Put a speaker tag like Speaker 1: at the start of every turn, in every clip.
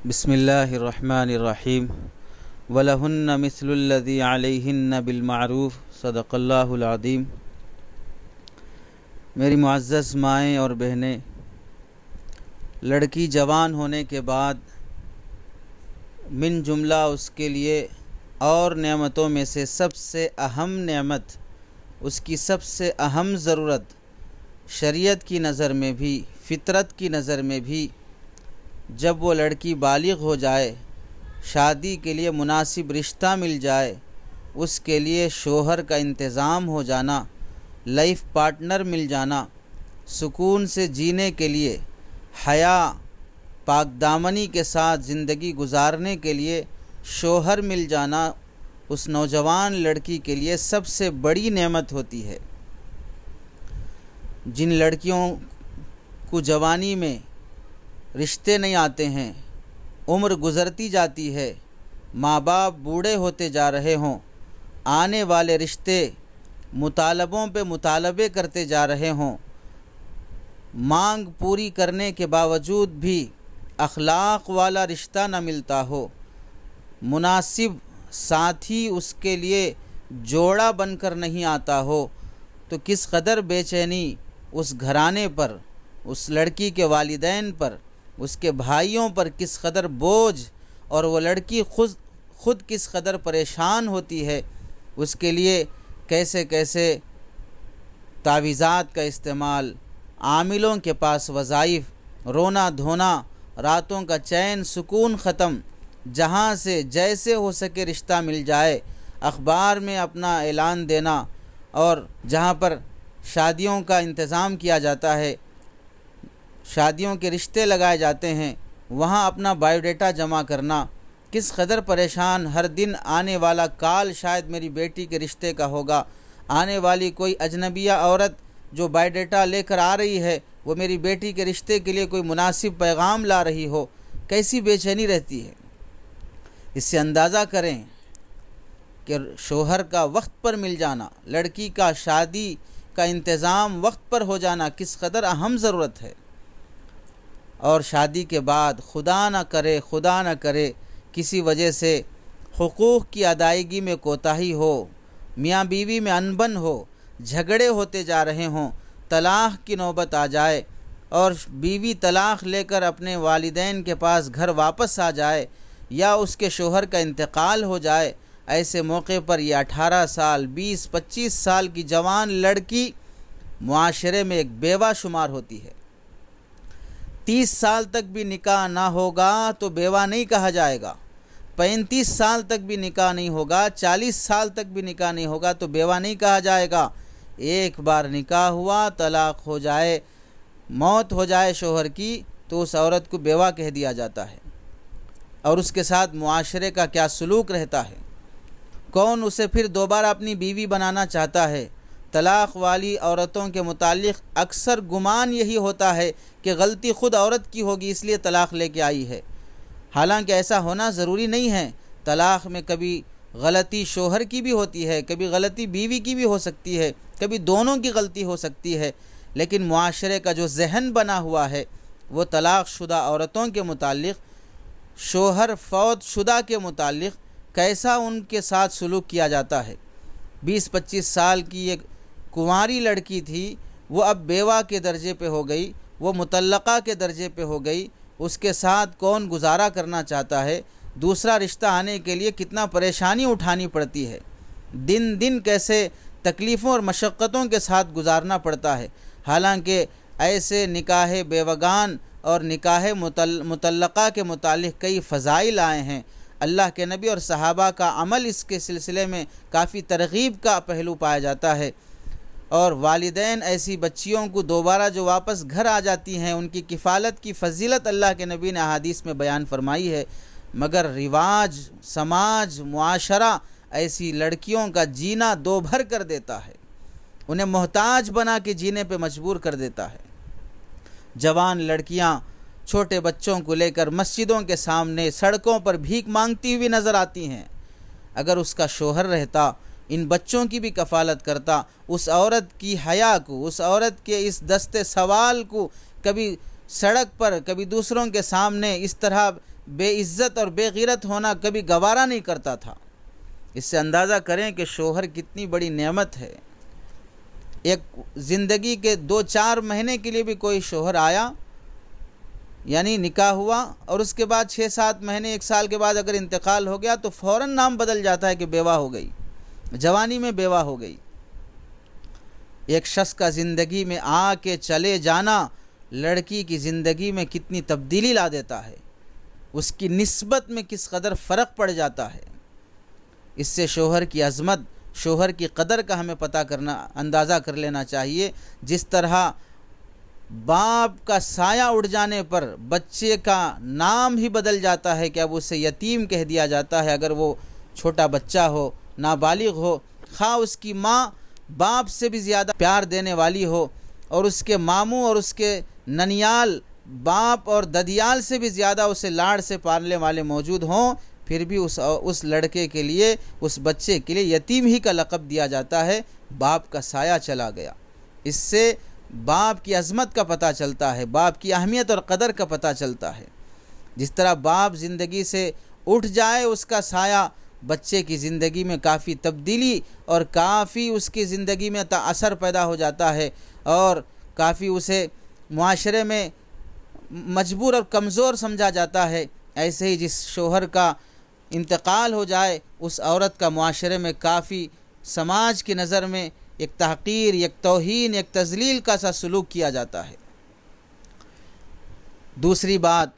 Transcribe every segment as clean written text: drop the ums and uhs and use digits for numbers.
Speaker 1: بسم اللہ الرحمن الرحیم وَلَهُنَّ مِثْلُ الَّذِي عَلَيْهِنَّ بِالْمَعْرُوفِ صدق اللہ العظیم۔ میری معزز مائیں اور بہنیں، لڑکی جوان ہونے کے بعد من جملہ اس کے لیے اور نعمتوں میں سے سب سے اہم نعمت، اس کی سب سے اہم ضرورت شریعت کی نظر میں بھی، فطرت کی نظر میں بھی، جب وہ لڑکی بالغ ہو جائے، شادی کے لیے مناسب رشتہ مل جائے، اس کے لیے شوہر کا انتظام ہو جانا، لائف پارٹنر مل جانا، سکون سے جینے کے لیے، حیا پاک دامنی کے ساتھ زندگی گزارنے کے لیے شوہر مل جانا اس نوجوان لڑکی کے لیے سب سے بڑی نعمت ہوتی ہے۔ جن لڑکیوں کو جوانی میں رشتے نہیں آتے ہیں، عمر گزرتی جاتی ہے، ماں باپ بوڑھے ہوتے جا رہے ہوں، آنے والے رشتے مطالبوں پہ مطالبے کرتے جا رہے ہوں، مانگ پوری کرنے کے باوجود بھی اخلاق والا رشتہ نہ ملتا ہو، مناسب ساتھی اس کے لیے جوڑا بن کر نہیں آتا ہو، تو کس قدر بے چینی اس گھرانے پر، اس لڑکی کے والدین پر، اس کے بھائیوں پر کس قدر بوجھ، اور وہ لڑکی خود کس قدر پریشان ہوتی ہے، اس کے لیے کیسے کیسے تعویذات کا استعمال، عاملوں کے پاس وظائف، رونا دھونا، راتوں کا چین سکون ختم، جہاں سے جیسے ہو سکے رشتہ مل جائے، اخبار میں اپنا اعلان دینا، اور جہاں پر شادیوں کا انتظام کیا جاتا ہے، شادیوں کے رشتے لگائے جاتے ہیں، وہاں اپنا بایو ڈیٹا جمع کرنا، کس قدر پریشان، ہر دن آنے والا کال شاید میری بیٹی کے رشتے کا ہوگا، آنے والی کوئی اجنبیہ عورت جو بایو ڈیٹا لے کر آ رہی ہے وہ میری بیٹی کے رشتے کے لیے کوئی مناسب پیغام لا رہی ہو، کیسی بے چینی رہتی ہے۔ اس سے اندازہ کریں کہ شوہر کا وقت پر مل جانا، لڑکی کا شادی کا انتظام وقت پر ہو جانا کس قدر اہم ضرورت ہے۔ اور شادی کے بعد خدا نہ کرے کسی وجہ سے حقوق کی ادائیگی میں کوتاہی ہو، میاں بیوی میں انبن ہو، جھگڑے ہوتے جا رہے ہوں، طلاق کی نوبت آ جائے اور بیوی طلاق لے کر اپنے والدین کے پاس گھر واپس آ جائے، یا اس کے شوہر کا انتقال ہو جائے، ایسے موقع پر یہ 18 سال 20-25 سال کی جوان لڑکی معاشرے میں ایک بیوہ شمار ہوتی ہے۔ 30 سال تک بھی نکاح نہ ہوگا تو بیوہ نہیں کہا جائے گا، 35 سال تک بھی نکاح نہیں ہوگا، 40 سال تک بھی نکاح نہیں ہوگا تو بیوہ نہیں کہا جائے گا۔ ایک بار نکاح ہوا، طلاق ہو جائے، موت ہو جائے شوہر کی، تو اس عورت کو بیوہ کہہ دیا جاتا ہے۔ اور اس کے ساتھ معاشرے کا کیا سلوک رہتا ہے، کون اسے پھر دوبارہ اپنی بیوی بنانا چاہتا ہے۔ طلاق والی عورتوں کے متعلق اکثر گمان یہی ہوتا ہے کہ غلطی خود عورت کی ہوگی اس لیے طلاق لے کے آئی ہے، حالانکہ ایسا ہونا ضروری نہیں ہے۔ طلاق میں کبھی غلطی شوہر کی بھی ہوتی ہے، کبھی غلطی بیوی کی بھی ہو سکتی ہے، کبھی دونوں کی غلطی ہو سکتی ہے، لیکن معاشرے کا جو ذہن بنا ہوا ہے وہ طلاق شدہ عورتوں کے متعلق، شوہر فوت شدہ کے متعلق کیسا ان کے ساتھ سلوک کیا جاتا ہے۔ 20-25 سال کی ایک کنواری لڑکی تھی، وہ اب بیوہ کے درجے پہ ہو گئی، وہ مطلقہ کے درجے پہ ہو گئی، اس کے ساتھ کون گزارا کرنا چاہتا ہے، دوسرا رشتہ آنے کے لیے کتنا پریشانی اٹھانی پڑتی ہے، دن دن کیسے تکلیفوں اور مشقتوں کے ساتھ گزارنا پڑتا ہے۔ حالانکہ ایسے نکاح بیوگان اور نکاح مطلقہ کے متعلق کئی فضائل آئے ہیں، اللہ کے نبی اور صحابہ کا عمل اس کے سلسلے میں کافی ترغیب کا پہلو پایا جاتا ہے، اور والدین ایسی بچیوں کو دوبارہ جو واپس گھر آ جاتی ہیں ان کی کفالت کی فضیلت اللہ کے نبی نے احادیث میں بیان فرمائی ہے، مگر رواج، سماج، معاشرہ ایسی لڑکیوں کا جینا دو بھر کر دیتا ہے، انہیں محتاج بنا کے جینے پہ مجبور کر دیتا ہے۔ جوان لڑکیاں چھوٹے بچوں کو لے کر مسجدوں کے سامنے سڑکوں پر بھیک مانگتی ہوئی نظر آتی ہیں۔ اگر اس کا شوہر رہتا، ان بچوں کی بھی کفالت کرتا، اس عورت کی حیا کو، اس عورت کے اس دست سوال کو کبھی سڑک پر کبھی دوسروں کے سامنے اس طرح بے عزت اور بے غیرت ہونا کبھی گوارا نہیں کرتا تھا۔ اس سے اندازہ کریں کہ شوہر کتنی بڑی نعمت ہے۔ ایک زندگی کے 2-4 مہینے کے لیے بھی کوئی شوہر آیا، یعنی نکاح ہوا، اور اس کے بعد 6-7 مہینے 1 سال کے بعد اگر انتقال ہو گیا تو فوراً نام بدل جاتا ہے کہ بیوہ ہو گئی، جوانی میں بیوہ ہو گئی۔ ایک شخص کا زندگی میں آ کے چلے جانا لڑکی کی زندگی میں کتنی تبدیلی لا دیتا ہے، اس کی نسبت میں کس قدر فرق پڑ جاتا ہے۔ اس سے شوہر کی عظمت، شوہر کی قدر کا ہمیں پتہ کرنا، اندازہ کر لینا چاہیے۔ جس طرح باپ کا سایہ اڑ جانے پر بچے کا نام ہی بدل جاتا ہے کہ اب اسے یتیم کہہ دیا جاتا ہے، اگر وہ چھوٹا بچہ ہو، نابالغ ہو، خواہ اس کی ماں باپ سے بھی زیادہ پیار دینے والی ہو، اور اس کے ماموں اور اس کے ننیال باپ اور ددیال سے بھی زیادہ اسے لاڑ سے پالنے والے موجود ہوں، پھر بھی اس لڑکے کے لیے، اس بچے کے لیے یتیم ہی کا لقب دیا جاتا ہے، باپ کا سایہ چلا گیا۔ اس سے باپ کی عظمت کا پتہ چلتا ہے، باپ کی اہمیت اور قدر کا پتہ چلتا ہے۔ جس طرح باپ زندگی سے اٹھ جائے، اس کا سایہ بچے کی زندگی میں کافی تبدیلی اور کافی اس کی زندگی میں اثر پیدا ہو جاتا ہے، اور کافی اسے معاشرے میں مجبور اور کمزور سمجھا جاتا ہے۔ ایسے ہی جس شوہر کا انتقال ہو جائے، اس عورت کا معاشرے میں کافی سماج کی نظر میں ایک تحقیر، ایک توہین، ایک تذلیل کا سا سلوک کیا جاتا ہے۔ دوسری بات،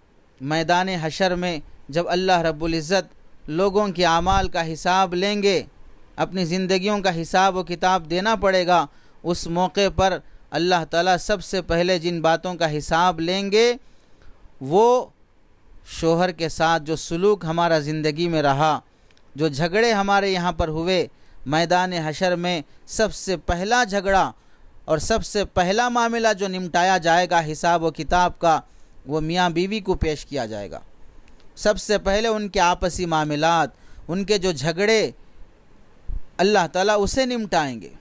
Speaker 1: میدان حشر میں جب اللہ رب العزت لوگوں کے اعمال کا حساب لیں گے، اپنی زندگیوں کا حساب و کتاب دینا پڑے گا، اس موقع پر اللہ تعالیٰ سب سے پہلے جن باتوں کا حساب لیں گے وہ شوہر کے ساتھ جو سلوک ہمارا زندگی میں رہا، جو جھگڑے ہمارے یہاں پر ہوئے۔ میدان حشر میں سب سے پہلا جھگڑا اور سب سے پہلا معاملہ جو نمٹایا جائے گا حساب و کتاب کا، وہ میاں بیوی کو پیش کیا جائے گا۔ سب سے پہلے ان کے آپسی معاملات، ان کے جو جھگڑے، اللہ تعالیٰ اسے نمٹائیں گے۔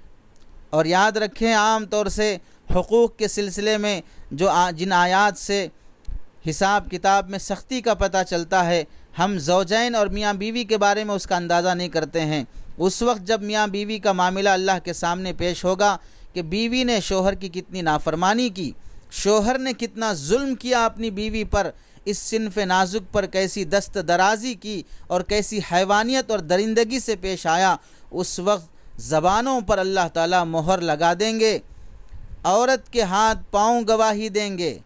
Speaker 1: اور یاد رکھیں، عام طور سے حقوق کے سلسلے میں جن آیات سے حساب کتاب میں سختی کا پتہ چلتا ہے، ہم زوجین اور میاں بیوی کے بارے میں اس کا اندازہ نہیں کرتے ہیں۔ اس وقت جب میاں بیوی کا معاملہ اللہ کے سامنے پیش ہوگا کہ بیوی نے شوہر کی کتنی نافرمانی کی، شوہر نے کتنا ظلم کیا اپنی بیوی پر، اس صنف نازک پر کیسی دست درازی کی اور کیسی حیوانیت اور درندگی سے پیش آیا، اس وقت زبانوں پر اللہ تعالیٰ مہر لگا دیں گے۔ عورت کے ہاتھ پاؤں گواہی دیں گے،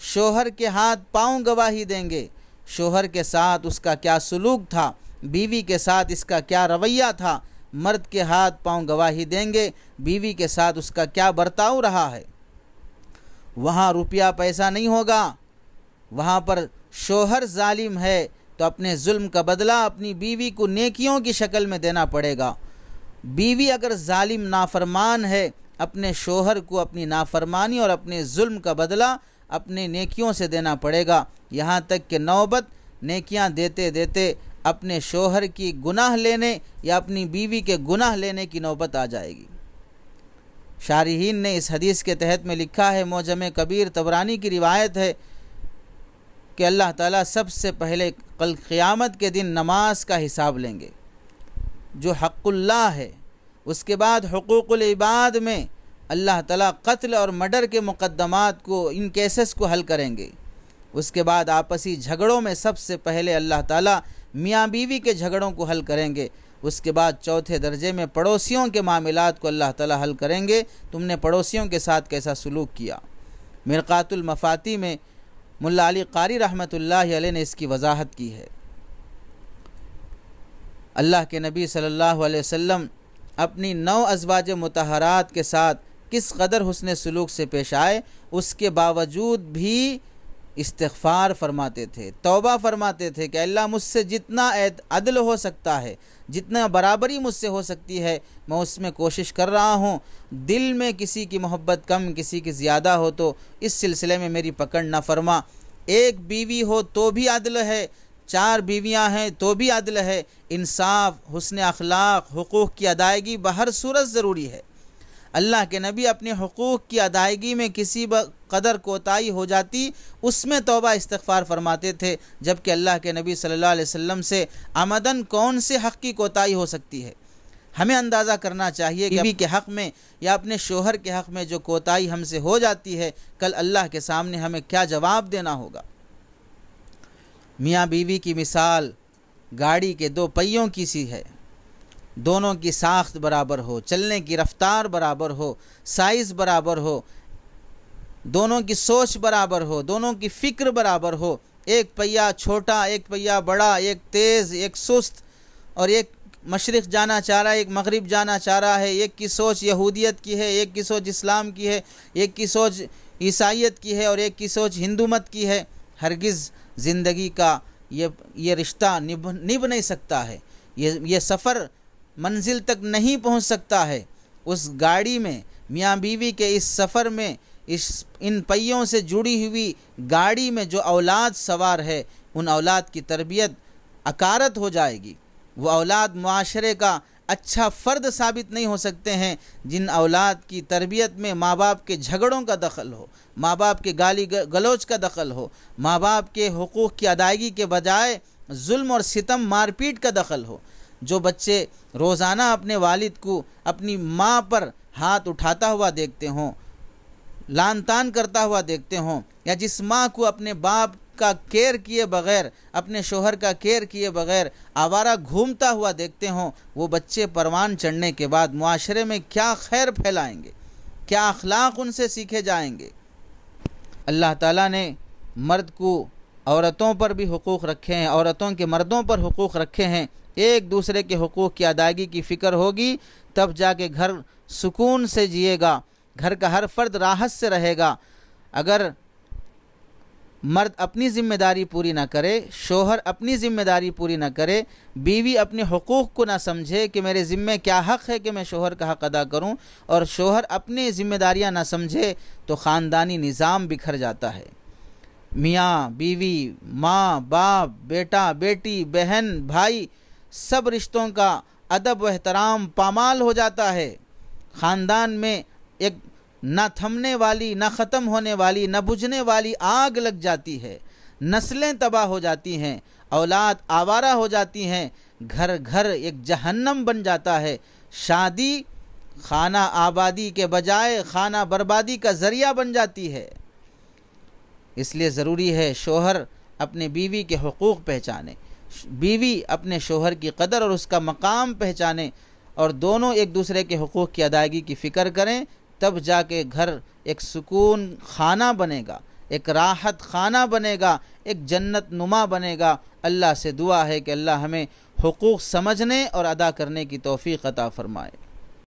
Speaker 1: شوہر کے ہاتھ پاؤں گواہی دیں گے، شوہر کے ساتھ اس کا کیا سلوک تھا، بیوی کے ساتھ اس کا کیا رویہ تھا۔ مرد کے ہاتھ پاؤں گواہی دیں گے، بیوی کے ساتھ اس کا کیا برتاؤ رہا ہے۔ وہاں روپیہ پیسہ نہیں ہوگا، وہاں پر شوہر ظالم ہے تو اپنے ظلم کا بدلہ اپنی بیوی کو نیکیوں کی شکل میں دینا پڑے گا۔ بیوی اگر ظالم نافرمان ہے، اپنے شوہر کو اپنی نافرمانی اور اپنے ظلم کا بدلہ اپنے نیکیوں سے دینا پڑے گا، یہاں تک کہ نوبت نیکیاں دیتے دیتے اپنے شوہر کی گناہ لینے یا اپنی بیوی کے گناہ لینے کی نوبت آ جائے گی۔ شارحین نے اس حدیث کے تحت میں لکھا ہے، معجم کبیر طبرانی کی روایت ہے کہ اللہ تعالیٰ سب سے پہلے کل قیامت کے دن نماز کا حساب لیں گے جو حق اللہ ہے، اس کے بعد حقوق العباد میں اللہ تعالیٰ قتل اور مرڈر کے مقدمات کو، ان کیسز کو حل کریں گے، اس کے بعد آپسی جھگڑوں میں سب سے پہلے اللہ تعالیٰ میاں بیوی کے جھگڑوں کو حل کریں گے، اس کے بعد چوتھے درجے میں پڑوسیوں کے معاملات کو اللہ تعالیٰ حل کریں گے، تم نے پڑوسیوں کے ساتھ کیسا سلوک کیا۔ مرقات المفاتی میں ملا علی قاری رحمۃ اللہ علیہ نے اس کی وضاحت کی ہے۔ اللہ کے نبی صلی اللہ علیہ وسلم اپنی 9 ازواج مطہرات کے ساتھ کس قدر حسن سلوک سے پیش آئے، اس کے باوجود بھی استغفار فرماتے تھے، توبہ فرماتے تھے کہ اللہ مجھ سے جتنا عدل ہو سکتا ہے، جتنا برابری مجھ سے ہو سکتی ہے، میں اس میں کوشش کر رہا ہوں۔ دل میں کسی کی محبت کم، کسی کی زیادہ ہو تو اس سلسلے میں میری پکڑ نہ فرما۔ ایک بیوی ہو تو بھی عدل ہے، 4 بیویاں ہیں تو بھی عدل ہے۔ انصاف، حسن اخلاق، حقوق کی ادائیگی بہر صورت ضروری ہے۔ اللہ کے نبی اپنے حقوق کی ادائیگی میں قدر کوتاہی ہو جاتی اس میں توبہ استغفار فرماتے تھے، جبکہ اللہ کے نبی صلی اللہ علیہ وسلم سے عمدن کون سے حق کی کوتاہی ہو سکتی ہے؟ ہمیں اندازہ کرنا چاہیے کہ بیوی کے حق میں یا اپنے شوہر کے حق میں جو کوتاہی ہم سے ہو جاتی ہے، کل اللہ کے سامنے ہمیں کیا جواب دینا ہوگا۔ میاں بیوی کی مثال گاڑی کے دو پہیوں کی سی ہے، دونوں کی ساخت برابر ہو، چلنے کی رفتار برابر ہو، سائز برابر ہو، دونوں کی سوچ برابر ہو، دونوں کی فکر برابر ہو، ایک پہیہ چھوٹا، ایک پہیہ بڑا، ایک تیز، ایک سست، اور ایک مشرق جانا چاہ رہا ہے، ایک مغرب جانا چاہ رہا ہے، ایک کی سوچ یہودیت کی ہے، ایک کی سوچ اسلام کی ہے، ایک کی سوچ عیسائیت کی ہے، اور ایک کی سوچ ہندو مت کی ہے، ہرگز زندگی کا یہ رشتہ نبھ نہیں سکتا ہے، یہ سفر منزل تک نہیں پہنچ سکتا ہے۔ اس گاڑی میں، میاں بیوی کے اس سفر میں، ان پہیوں سے جڑی ہوئی گاڑی میں جو اولاد سوار ہے، ان اولاد کی تربیت اکارت ہو جائے گی۔ وہ اولاد معاشرے کا اچھا فرد ثابت نہیں ہو سکتے ہیں جن اولاد کی تربیت میں ماں باپ کے جھگڑوں کا دخل ہو، ماں باپ کے گالی گلوچ کا دخل ہو، ماں باپ کے حقوق کی ادائیگی کے بجائے ظلم اور ستم مار پیٹ کا دخل ہو۔ جو بچے روزانہ اپنے والد کو اپنی ماں پر ہاتھ اٹھاتا ہوا دیکھتے ہوں، لان تان کرتا ہوا دیکھتے ہوں، یا جس ماں کو اپنے باپ کا کیئر کیے بغیر، اپنے شوہر کا کیئر کیے بغیر آوارہ گھومتا ہوا دیکھتے ہوں، وہ بچے پروان چڑھنے کے بعد معاشرے میں کیا خیر پھیلائیں گے، کیا اخلاق ان سے سیکھے جائیں گے۔ اللہ تعالیٰ نے مرد کو عورتوں پر بھی حقوق رکھے ہیں، عورتوں کے مردوں پر حقوق رکھے ہیں۔ ایک دوسرے کے حقوق کی ادائیگی کی فکر ہوگی تب جا کے گھر سکون سے جیے گا، گھر کا ہر فرد راحت سے رہے گا۔ اگر مرد اپنی ذمہ داری پوری نہ کرے، شوہر اپنی ذمہ داری پوری نہ کرے، بیوی اپنے حقوق کو نہ سمجھے کہ میرے ذمہ کیا حق ہے کہ میں شوہر کا حق ادا کروں، اور شوہر اپنی ذمہ داریاں نہ سمجھے، تو خاندانی نظام بکھر جاتا ہے۔ میاں بیوی، ماں باپ، بیٹا بیٹی، بہن بھائی، سب رشتوں کا ادب و احترام پامال ہو جاتا ہے۔ خاندان میں ایک نہ تھمنے والی، نہ ختم ہونے والی، نہ بجھنے والی آگ لگ جاتی ہے، نسلیں تباہ ہو جاتی ہیں، اولاد آوارہ ہو جاتی ہیں، گھر گھر ایک جہنم بن جاتا ہے۔ شادی خانہ آبادی کے بجائے خانہ بربادی کا ذریعہ بن جاتی ہے۔ اس لیے ضروری ہے شوہر اپنے بیوی کے حقوق پہچانے، بیوی اپنے شوہر کی قدر اور اس کا مقام پہچانے، اور دونوں ایک دوسرے کے حقوق کی ادائیگی کی فکر کریں، تب جا کے گھر ایک سکون خانہ بنے گا، ایک راحت خانہ بنے گا، ایک جنت نما بنے گا۔ اللہ سے دعا ہے کہ اللہ ہمیں حقوق سمجھنے اور ادا کرنے کی توفیق عطا فرمائے۔